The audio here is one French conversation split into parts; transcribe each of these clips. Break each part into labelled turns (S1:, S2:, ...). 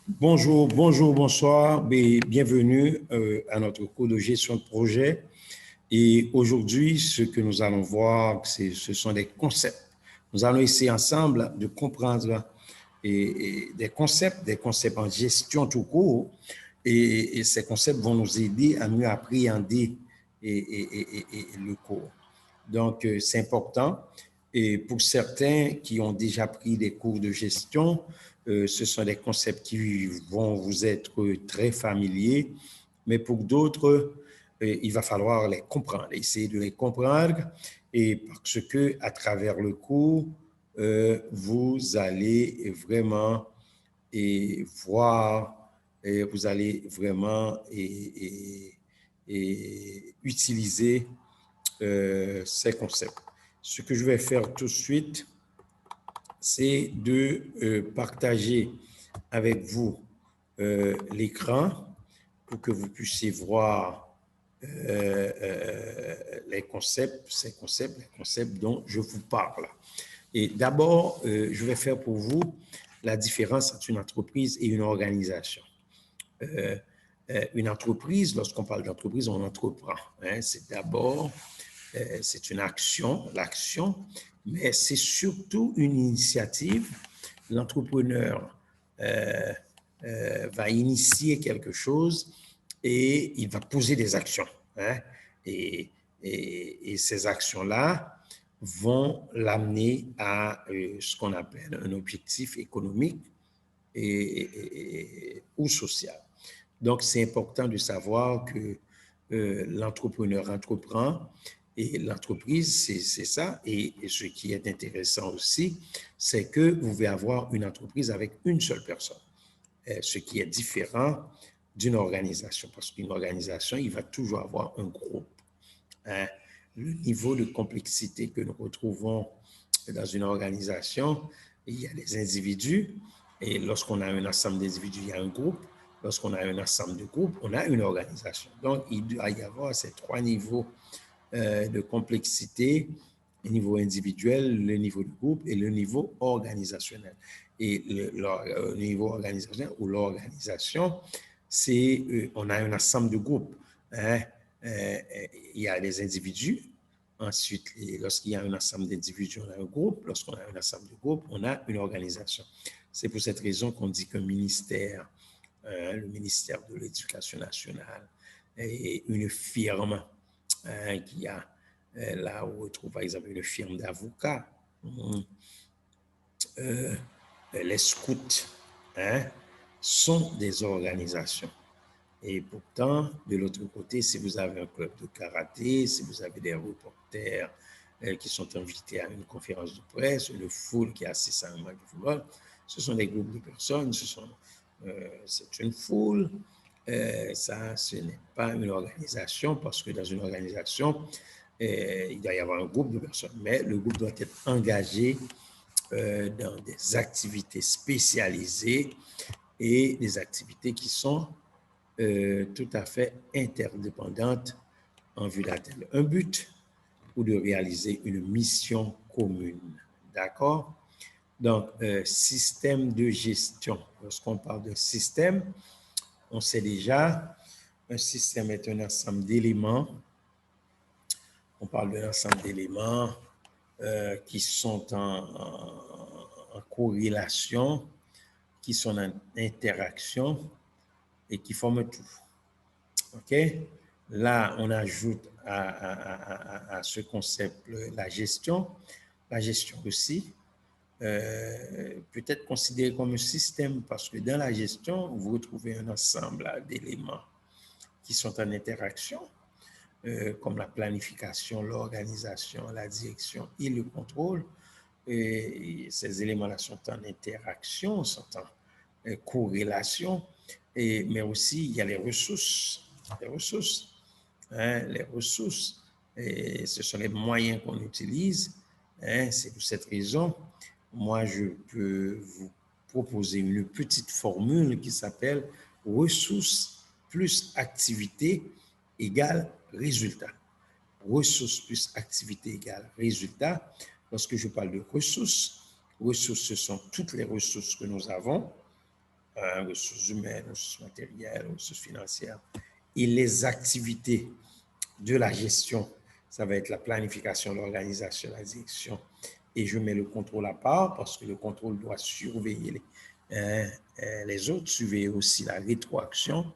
S1: Bonjour, bonjour, bonsoir et bienvenue à notre cours de gestion de projet. Et aujourd'hui, ce que nous allons voir, ce sont des concepts. Nous allons essayer ensemble de comprendre des concepts en gestion tout court. Et ces concepts vont nous aider à mieux appréhender le cours. Donc, c'est important. Et pour certains qui ont déjà pris des cours de gestion, ce sont des concepts qui vont vous être très familiers, mais pour d'autres, il va falloir les comprendre, essayer de les comprendre, et parce que à travers le cours, vous allez vraiment voir, vous allez vraiment utiliser ces concepts. Ce que je vais faire tout de suite, c'est de partager avec vous l'écran pour que vous puissiez voir les concepts dont je vous parle. Et d'abord, je vais faire pour vous la différence entre une entreprise et une organisation. Une entreprise, lorsqu'on parle d'entreprise, on entreprend. Hein, c'est d'abord, c'est une action, l'action, mais c'est surtout une initiative. L'entrepreneur va initier quelque chose et il va poser des actions. Hein, et ces actions-là vont l'amener à ce qu'on appelle un objectif économique ou social. Donc, c'est important de savoir que l'entrepreneur entreprend et l'entreprise, c'est ça. Et ce qui est intéressant aussi, c'est que vous pouvez avoir une entreprise avec une seule personne, ce qui est différent d'une organisation, parce qu'une organisation, il va toujours avoir un groupe. Hein. Le niveau de complexité que nous retrouvons dans une organisation, il y a des individus, et lorsqu'on a un ensemble d'individus, il y a un groupe. Lorsqu'on a un ensemble de groupes, on a une organisation. Donc, il doit y avoir ces trois niveaux de complexité, le niveau individuel, le niveau de groupe et le niveau organisationnel. Et le niveau organisationnel ou l'organisation, c'est on a un ensemble de groupes. Hein? Il y a les individus. Ensuite, lorsqu'il y a un ensemble d'individus, on a un groupe. Lorsqu'on a un ensemble de groupes, on a une organisation. C'est pour cette raison qu'on dit qu'un ministère, le ministère de l'Éducation nationale, est une firme qui a, là où on retrouve par exemple une firme d'avocats, les scouts, hein, sont des organisations. Et pourtant, de l'autre côté, si vous avez un club de karaté, si vous avez des reporters qui sont invités à une conférence de presse, une foule qui assiste à un match de football, ce sont des groupes de personnes, c'est une foule. Ça, ce n'est pas une organisation, parce que dans une organisation, il doit y avoir un groupe de personnes, mais le groupe doit être engagé dans des activités spécialisées et des activités qui sont tout à fait interdépendantes en vue d'atteindre un but ou de réaliser une mission commune. D'accord? Donc, système de gestion. Lorsqu'on parle de système, on sait déjà, un système est un ensemble d'éléments. On parle d'un ensemble d'éléments qui sont en corrélation, qui sont en interaction et qui forment tout. OK? Là, on ajoute à ce concept la gestion. La gestion aussi peut être considérée comme un système, parce que dans la gestion, vous retrouvez un ensemble d'éléments qui sont en interaction, comme la planification, l'organisation, la direction et le contrôle. Et ces éléments-là sont en interaction, sont en corrélation, mais aussi il y a les ressources. Les ressources, hein, les ressources, et ce sont les moyens qu'on utilise. Hein, c'est pour cette raison, moi, je peux vous proposer une petite formule qui s'appelle ressources plus activité égale résultat. Ressources plus activité égale résultat. Lorsque je parle de ressources, ressources, ce sont toutes les ressources que nous avons, ressources humaines, ressources matérielles, ressources financières, et les activités de la gestion, ça va être la planification, l'organisation, la direction, et je mets le contrôle à part parce que le contrôle doit surveiller les autres, surveiller aussi la rétroaction,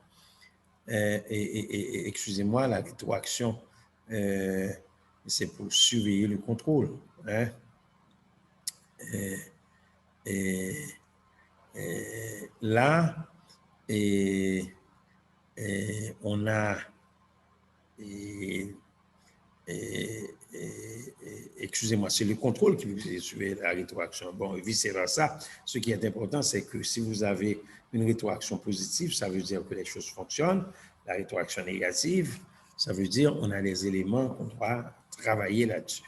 S1: excusez-moi, la rétroaction, c'est pour surveiller le contrôle. Hein? Là, on a, excusez-moi, c'est le contrôle qui vous surveille la rétroaction. Bon, vice-versa, ce qui est important, c'est que si vous avez une rétroaction positive, ça veut dire que les choses fonctionnent. La rétroaction négative, ça veut dire qu'on a des éléments qu'on doit travailler là-dessus.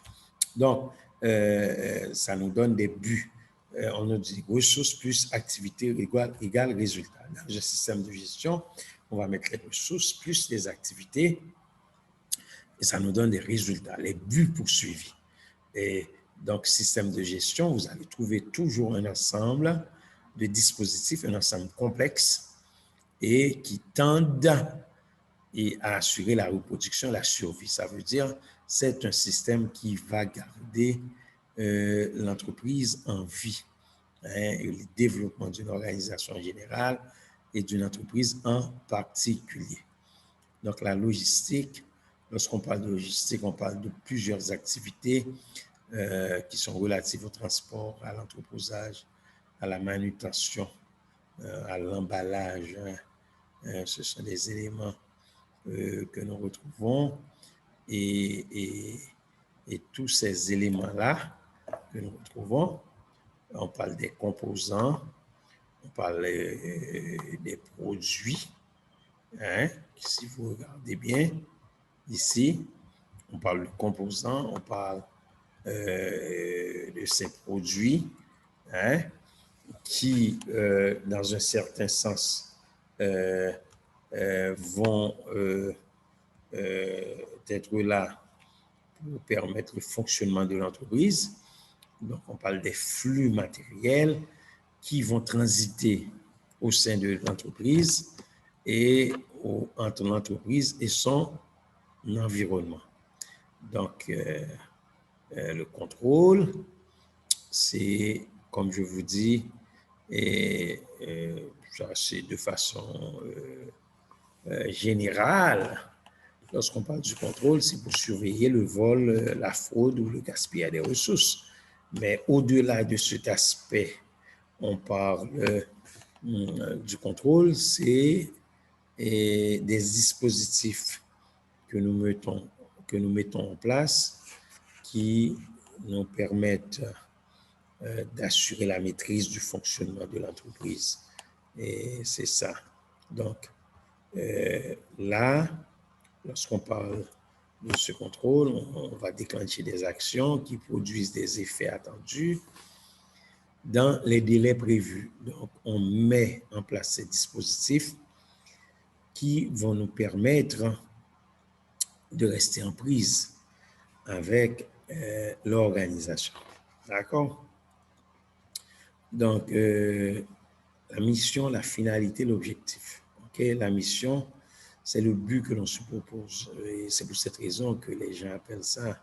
S1: Donc, ça nous donne des buts. On nous dit ressources plus activité égale résultat. Dans le système de gestion, on va mettre les ressources plus les activités et ça nous donne des résultats, les buts poursuivis. Et donc, système de gestion, vous allez trouver toujours un ensemble de dispositifs, un ensemble complexe et qui tendent à assurer la reproduction, la survie. Ça veut dire c'est un système qui va garder l'entreprise en vie, et le développement d'une organisation générale et d'une entreprise en particulier. Donc, la logistique, lorsqu'on parle de logistique, on parle de plusieurs activités qui sont relatives au transport, à l'entreposage, à la manutention, à l'emballage. Ce sont des éléments que nous retrouvons et tous ces éléments-là que nous retrouvons, on parle des composants, on parle des produits. Hein? Si vous regardez bien, ici, on parle de composants, on parle de ces produits qui, dans un certain sens, vont être là pour permettre le fonctionnement de l'entreprise. Donc, on parle des flux matériels qui vont transiter au sein de l'entreprise et entre l'entreprise et son environnement. Donc, le contrôle, c'est, comme je vous dis, c'est de façon générale. Lorsqu'on parle du contrôle, c'est pour surveiller le vol, la fraude ou le gaspillage des ressources. Mais au-delà de cet aspect, on parle du contrôle, c'est des dispositifs que nous mettons en place qui nous permettent d'assurer la maîtrise du fonctionnement de l'entreprise. Et c'est ça. Donc, là, lorsqu'on parle de ce contrôle, on va déclencher des actions qui produisent des effets attendus dans les délais prévus. Donc, on met en place ces dispositifs qui vont nous permettre de rester en prise avec l'organisation. D'accord? Donc, la mission, la finalité, l'objectif. Okay? La mission, c'est le but que l'on se propose. Et c'est pour cette raison que les gens appellent ça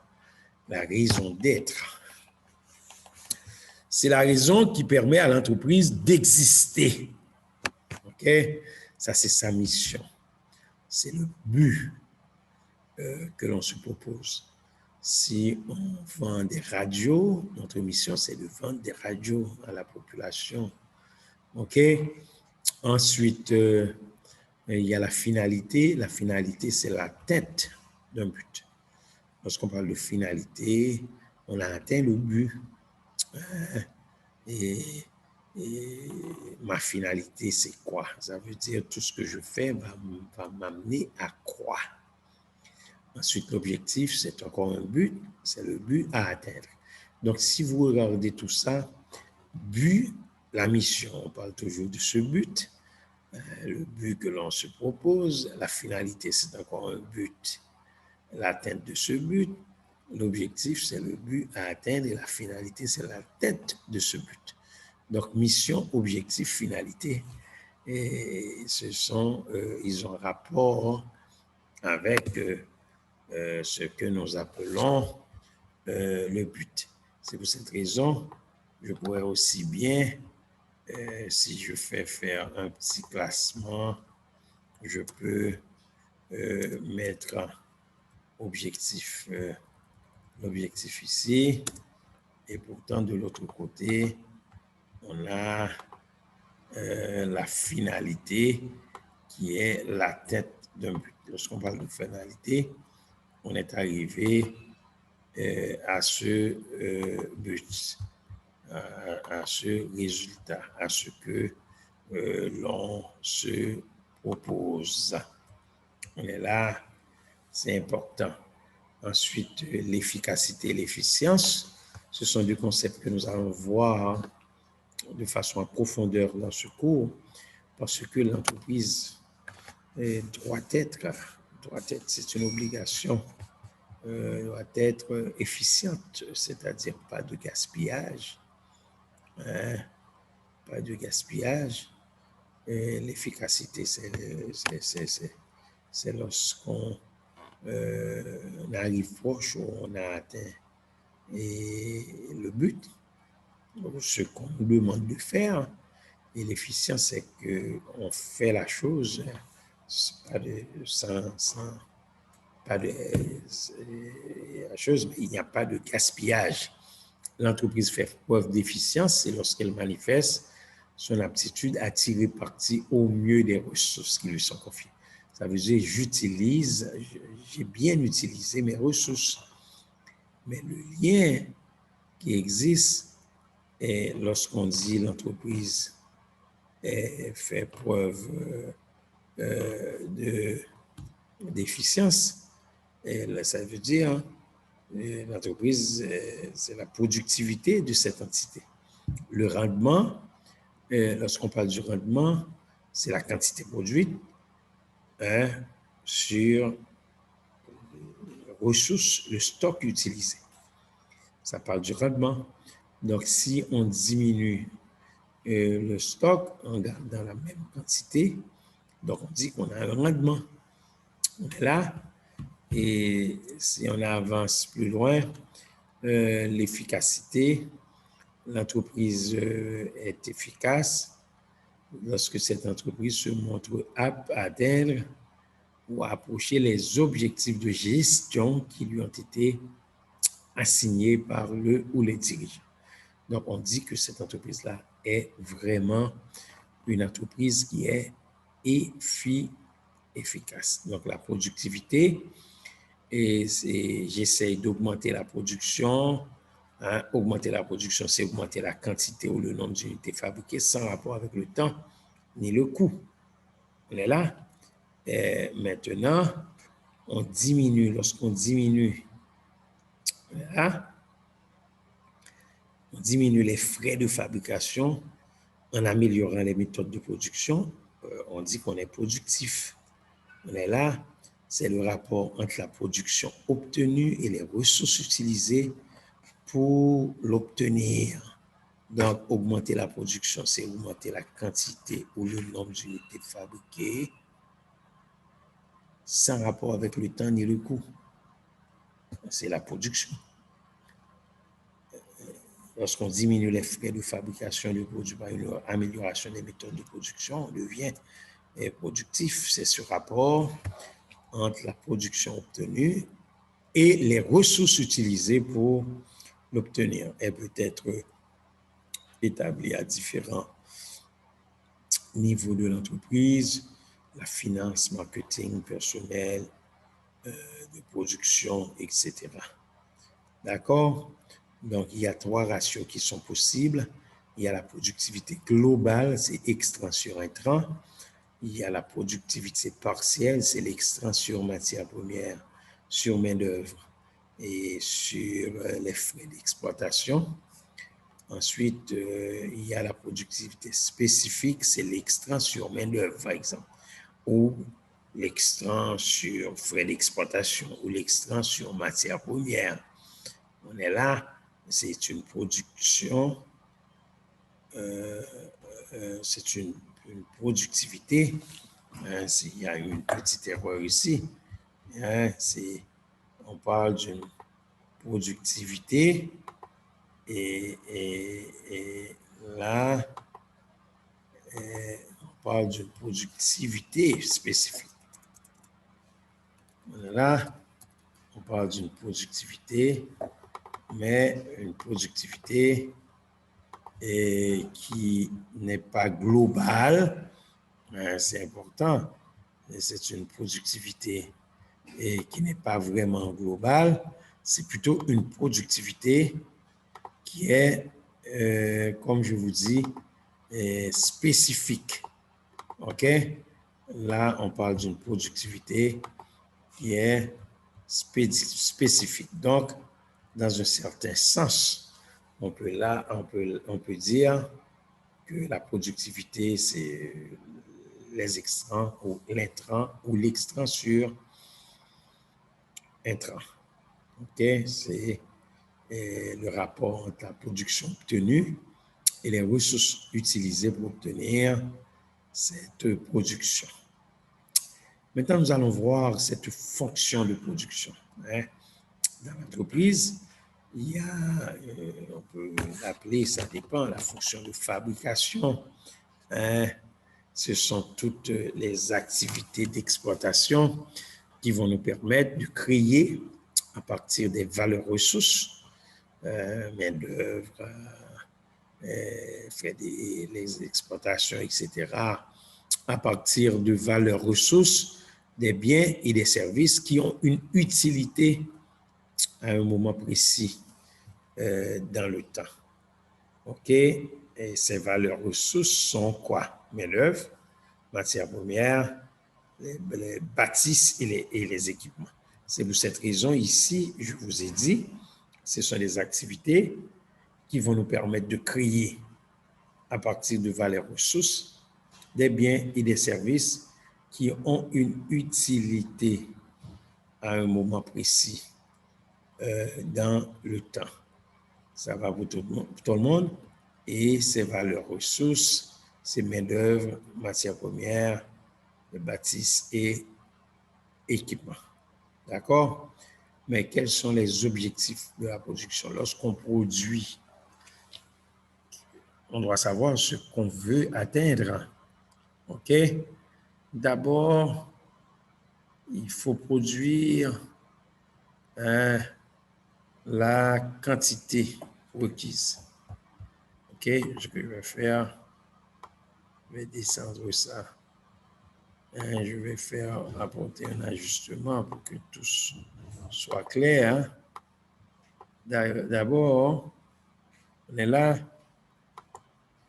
S1: la raison d'être. C'est la raison qui permet à l'entreprise d'exister. OK? Ça, c'est sa mission. C'est le but que l'on se propose. Si on vend des radios, notre mission, c'est de vendre des radios à la population. OK? Ensuite, il y a la finalité. La finalité, c'est l'atteinte d'un but. Lorsqu'on parle de finalité, on a atteint le but. Et ma finalité, c'est quoi? Ça veut dire tout ce que je fais va m'amener à quoi? Ensuite, l'objectif, c'est encore un but, c'est le but à atteindre. Donc, si vous regardez tout ça, but, la mission, on parle toujours de ce but, le but que l'on se propose, la finalité, c'est encore un but, l'atteinte de ce but, l'objectif, c'est le but à atteindre et la finalité, c'est l'atteinte de ce but. Donc, mission, objectif, finalité. et ils ont rapport avec ce que nous appelons le but. C'est pour cette raison, je pourrais aussi bien, si je fais faire un petit classement, je peux mettre objectif, l'objectif ici, et pourtant de l'autre côté, on a la finalité qui est l'atteinte d'un but. Lorsqu'on parle de finalité, on est arrivé à ce but, à ce résultat, à ce que l'on se propose. On est là, c'est important. Ensuite, l'efficacité et l'efficience, ce sont deux concepts que nous allons voir de façon en profondeur dans ce cours, parce que l'entreprise doit être, c'est une obligation, doit être efficiente, c'est-à-dire pas de gaspillage, hein, pas de gaspillage. L'efficacité, c'est lorsqu'on arrive proche, où on a atteint le but, ce qu'on nous demande de faire. Et l'efficience, c'est qu'on fait la chose pas de, pas de la chose, mais il n'y a pas de gaspillage. L'entreprise fait preuve d'efficience, c'est lorsqu'elle manifeste son aptitude à tirer parti au mieux des ressources qui lui sont confiées. Ça veut dire j'ai bien utilisé mes ressources. Mais le lien qui existe est lorsqu'on dit l'entreprise fait preuve d'efficience, ça veut dire l'entreprise, c'est la productivité de cette entité. Le rendement, lorsqu'on parle du rendement, c'est la quantité produite sur ressources, le stock utilisé. Ça parle du rendement. Donc, si on diminue le stock en gardant la même quantité, donc on dit qu'on a un rendement. On est là. Et si on avance plus loin, l'efficacité, l'entreprise est efficace lorsque cette entreprise se montre apte à atteindre ou à approcher les objectifs de gestion qui lui ont été assignés par le ou les dirigeants. Donc, on dit que cette entreprise-là est vraiment une entreprise qui est efficace. Donc, la productivité, et j'essaye d'augmenter la production. Hein, augmenter la production, c'est augmenter la quantité ou le nombre d'unités fabriquées sans rapport avec le temps ni le coût. On est là. Et maintenant, on diminue. Lorsqu'on diminue, là, on diminue les frais de fabrication en améliorant les méthodes de production. On dit qu'on est productif. On est là. C'est le rapport entre la production obtenue et les ressources utilisées pour l'obtenir. Donc, augmenter la production, c'est augmenter la quantité ou le nombre d'unités fabriquées sans rapport avec le temps ni le coût. C'est la production. Lorsqu'on diminue les frais de fabrication de produits par une amélioration des méthodes de production, on devient productif. C'est ce rapport entre la production obtenue et les ressources utilisées pour l'obtenir. Elle peut être établie à différents niveaux de l'entreprise, la finance, marketing, personnel, de production, etc. D'accord? Donc, il y a 3 ratios qui sont possibles. Il y a la productivité globale, c'est extra sur intrant. Il y a la productivité partielle, c'est l'extra sur matière première, sur main-d'œuvre et sur les frais d'exploitation. Ensuite, il y a la productivité spécifique, c'est l'extra sur main-d'œuvre, par exemple, ou l'extra sur frais d'exploitation, ou l'extra sur matière première. On est là, c'est une production, une productivité. Il y a une petite erreur ici. On parle d'une productivité et là, on parle d'une productivité spécifique. Là, on parle d'une productivité, mais une productivité qui n'est pas globale. C'est important. C'est une productivité qui n'est pas vraiment globale. C'est plutôt une productivité qui est, comme je vous dis, spécifique. OK? Là, on parle d'une productivité qui est spécifique. Donc, dans un certain sens, on peut dire que la productivité, c'est les extrants ou l'intrant ou l'extrant sur intrant. OK? C'est le rapport entre la production obtenue et les ressources utilisées pour obtenir cette production. Maintenant, nous allons voir cette fonction de production. Dans l'entreprise, il y a, on peut l'appeler, ça dépend, la fonction de fabrication. Ce sont toutes les activités d'exploitation qui vont nous permettre de créer à partir des valeurs ressources, main-d'œuvre, les exploitations, etc., à partir de valeurs ressources, des biens et des services qui ont une utilité à un moment précis dans le temps. OK? Et ces valeurs ressources sont quoi? Main-d'œuvre, matières premières, les bâtisses et les équipements. C'est pour cette raison, ici, je vous ai dit, ce sont des activités qui vont nous permettre de créer à partir de valeurs ressources des biens et des services qui ont une utilité à un moment précis dans le temps. Ça va pour tout le monde. Et ces valeurs ressources, ces main-d'œuvre, matières premières, bâtisses et équipements. D'accord? Mais quels sont les objectifs de la production? Lorsqu'on produit, on doit savoir ce qu'on veut atteindre. OK? D'abord, il faut produire la quantité requise. OK? Je vais faire, je vais descendre ça. Je vais faire apporter un ajustement pour que tout soit clair. D'abord, on est là,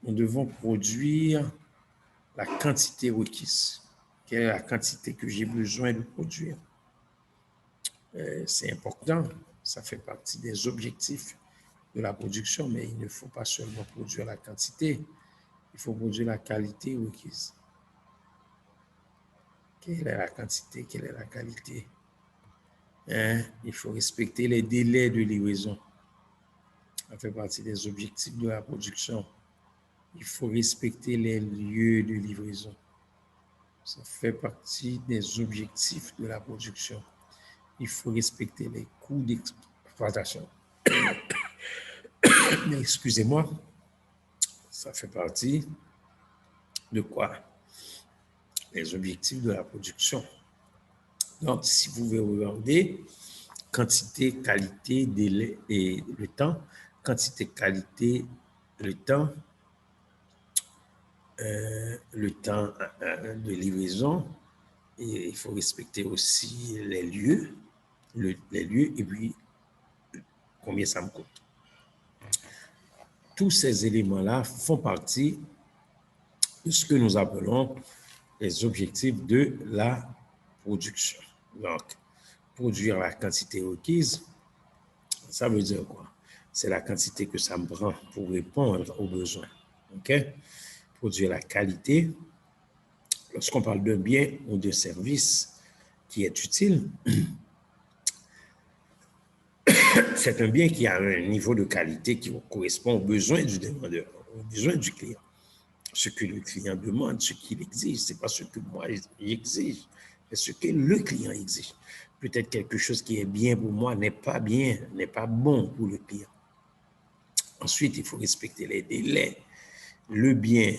S1: nous devons produire la quantité requise. Quelle est la quantité que j'ai besoin de produire? C'est important, ça fait partie des objectifs de la production, mais il ne faut pas seulement produire la quantité, il faut produire la qualité requise. Quelle est la quantité? Quelle est la qualité? Il faut respecter les délais de livraison. Ça fait partie des objectifs de la production. Il faut respecter les lieux de livraison. Ça fait partie des objectifs de la production. Il faut respecter les coûts d'exploitation. Mais excusez-moi, ça fait partie de quoi? Les objectifs de la production. Donc, si vous regardez quantité, qualité, délai et le temps, quantité, qualité, le temps de livraison, et il faut respecter aussi les lieux, et puis combien ça me coûte. Tous ces éléments-là font partie de ce que nous appelons les objectifs de la production. Donc, produire la quantité requise, ça veut dire quoi? C'est la quantité que ça me prend pour répondre aux besoins. OK? Produire la qualité. Lorsqu'on parle d'un bien ou d'un service qui est utile, c'est un bien qui a un niveau de qualité qui correspond aux besoins du demandeur, aux besoins du client. ce que le client demande, ce qu'il exige. Ce n'est pas ce que moi j'exige, mais ce que le client exige. Peut-être quelque chose qui est bien pour moi n'est pas bien, n'est pas bon pour le client. Ensuite, il faut respecter les délais. Le bien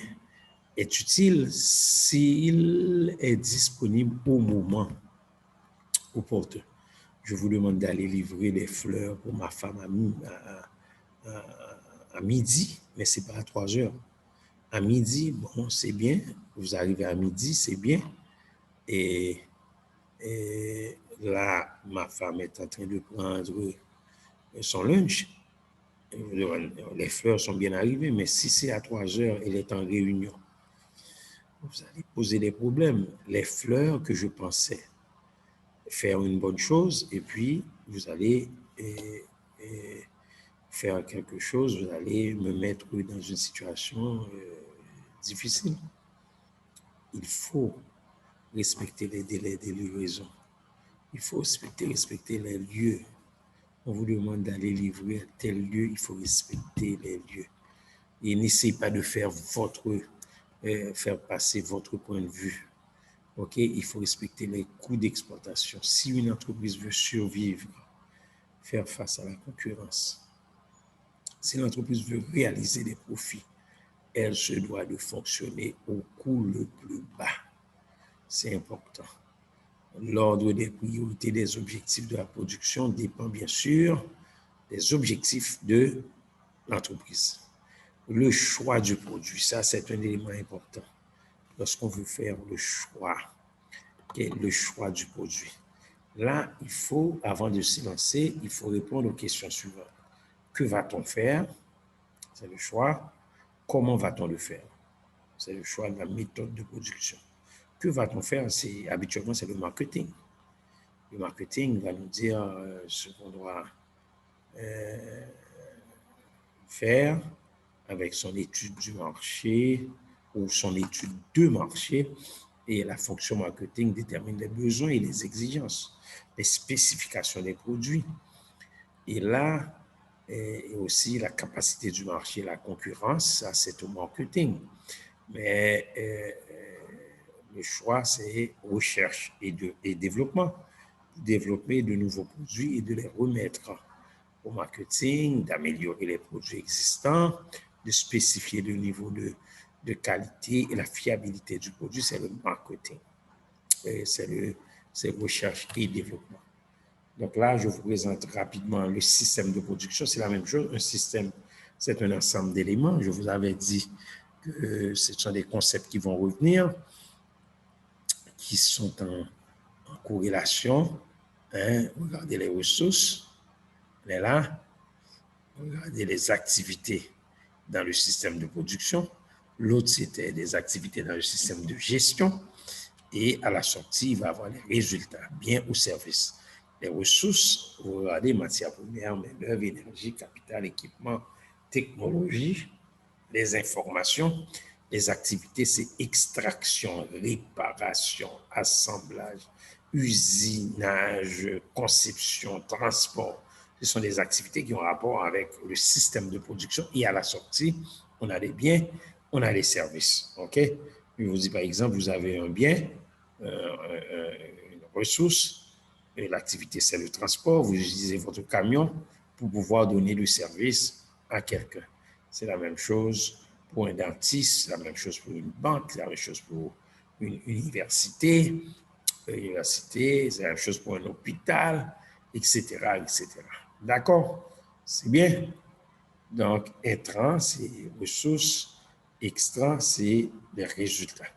S1: est utile s'il est disponible au moment opportun. Je vous demande d'aller livrer les fleurs pour ma femme à midi, mais ce n'est pas à 3 heures. À midi, bon, c'est bien. Vous arrivez à midi, c'est bien. Et là, ma femme est en train de prendre son lunch. Les fleurs sont bien arrivées, mais si c'est à 3 heures, elle est en réunion. Vous allez poser des problèmes. Les fleurs que je pensais faire une bonne chose, et puis vous allez faire quelque chose, vous allez me mettre dans une situation difficile. Il faut respecter les délais de livraison. Il faut respecter les lieux. On vous demande d'aller livrer à tel lieu, il faut respecter les lieux. Et n'essayez pas de faire passer votre point de vue. OK? Il faut respecter les coûts d'exploitation. Si une entreprise veut survivre, faire face à la concurrence, si l'entreprise veut réaliser des profits, elle se doit de fonctionner au coût le plus bas. C'est important. L'ordre des priorités des objectifs de la production dépend bien sûr des objectifs de l'entreprise. Le choix du produit, ça c'est un élément important. Lorsqu'on veut faire le choix du produit. Là, il faut, avant de s'y lancer, il faut répondre aux questions suivantes. Que va-t-on faire? C'est le choix. Comment va-t-on le faire? C'est le choix de la méthode de production. Que va-t-on faire? Habituellement, c'est le marketing. Le marketing va nous dire ce qu'on doit faire avec son étude du marché ou son étude de marché. Et la fonction marketing détermine les besoins et les exigences, les spécifications des produits. Et là, et aussi la capacité du marché, la concurrence, ça c'est au marketing. Mais le choix, c'est recherche et développement. Développer de nouveaux produits et de les remettre au marketing, d'améliorer les produits existants, de spécifier le niveau de qualité et la fiabilité du produit, c'est le marketing. C'est recherche et développement. Donc là, je vous présente rapidement le système de production. C'est la même chose. Un système, c'est un ensemble d'éléments. Je vous avais dit que ce sont des concepts qui vont revenir, qui sont en corrélation. Regardez les ressources. On est là. Regardez les activités dans le système de production. L'autre, c'était des activités dans le système de gestion. Et à la sortie, il va avoir les résultats, biens ou services. Les ressources, vous regardez, matières premières, main-d'œuvre, énergie, capital, équipement, technologie, les informations. Les activités, c'est extraction, réparation, assemblage, usinage, conception, transport. Ce sont des activités qui ont rapport avec le système de production. Et à la sortie, on a les biens, on a les services. OK? Je vous dis par exemple, vous avez un bien, une ressource, et l'activité c'est le transport, vous utilisez votre camion pour pouvoir donner le service à quelqu'un. C'est la même chose pour un dentiste, c'est la même chose pour une banque, c'est la même chose pour une université, c'est la même chose pour un hôpital, etc., etc. D'accord? C'est bien? Donc, intrant, c'est ressources, extra, c'est les résultats.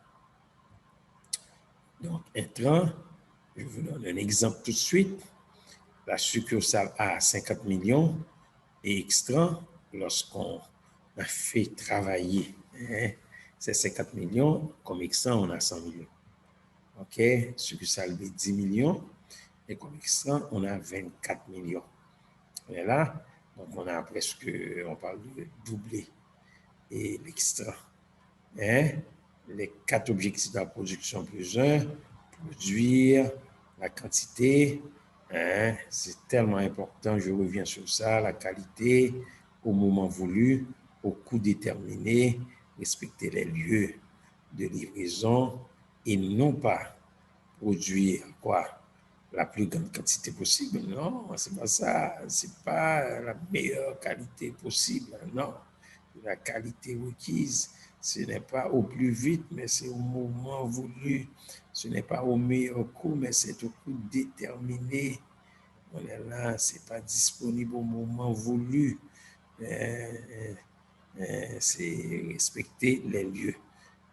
S1: Donc, intrant, je vous donne un exemple tout de suite. La succursale A 50 millions et extra, lorsqu'on a fait travailler ces 50 millions, comme extra, on a 100 millions. OK? Succursale B 10 millions et comme extra, on a 24 millions. Et là, donc on a presque, on parle de doubler et l'extra. Les 4 objectifs de la production plus 1, produire, la quantité, c'est tellement important, je reviens sur ça, la qualité, au moment voulu, au coût déterminé, respecter les lieux de livraison et non pas produire quoi? La plus grande quantité possible. Non, c'est pas ça. C'est pas la meilleure qualité possible. Non. La qualité requise, ce n'est pas au plus vite, mais c'est au moment voulu. Ce n'est pas au meilleur coût, mais c'est au coût déterminé. On est là, c'est pas disponible au moment voulu. C'est respecter les lieux.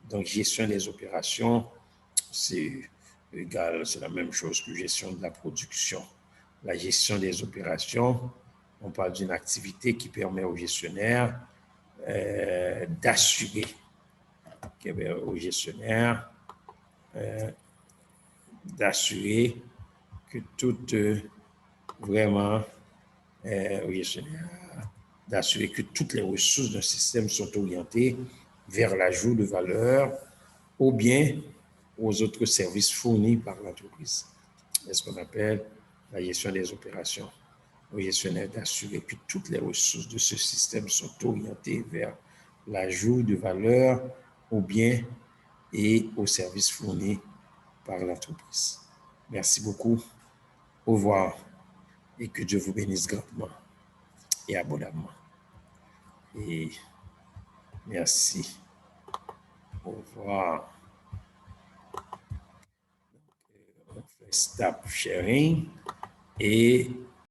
S1: Donc, gestion des opérations, c'est égal, c'est la même chose que gestion de la production. La gestion des opérations, on parle d'une activité qui permet au gestionnaire d'assurer au gestionnaire d'assurer que toute vraiment au gestionnaire d'assurer que toutes les ressources d'un système sont orientées vers l'ajout de valeur ou bien aux autres services fournis par l'entreprise. C'est ce qu'on appelle la gestion des opérations. Au gestionnaire d'assurer que toutes les ressources de ce système sont orientées vers l'ajout de valeur aux biens et aux services fournis par l'entreprise. Merci beaucoup. Au revoir et que Dieu vous bénisse grandement et abondamment. Et merci. Au revoir. On fait stop sharing et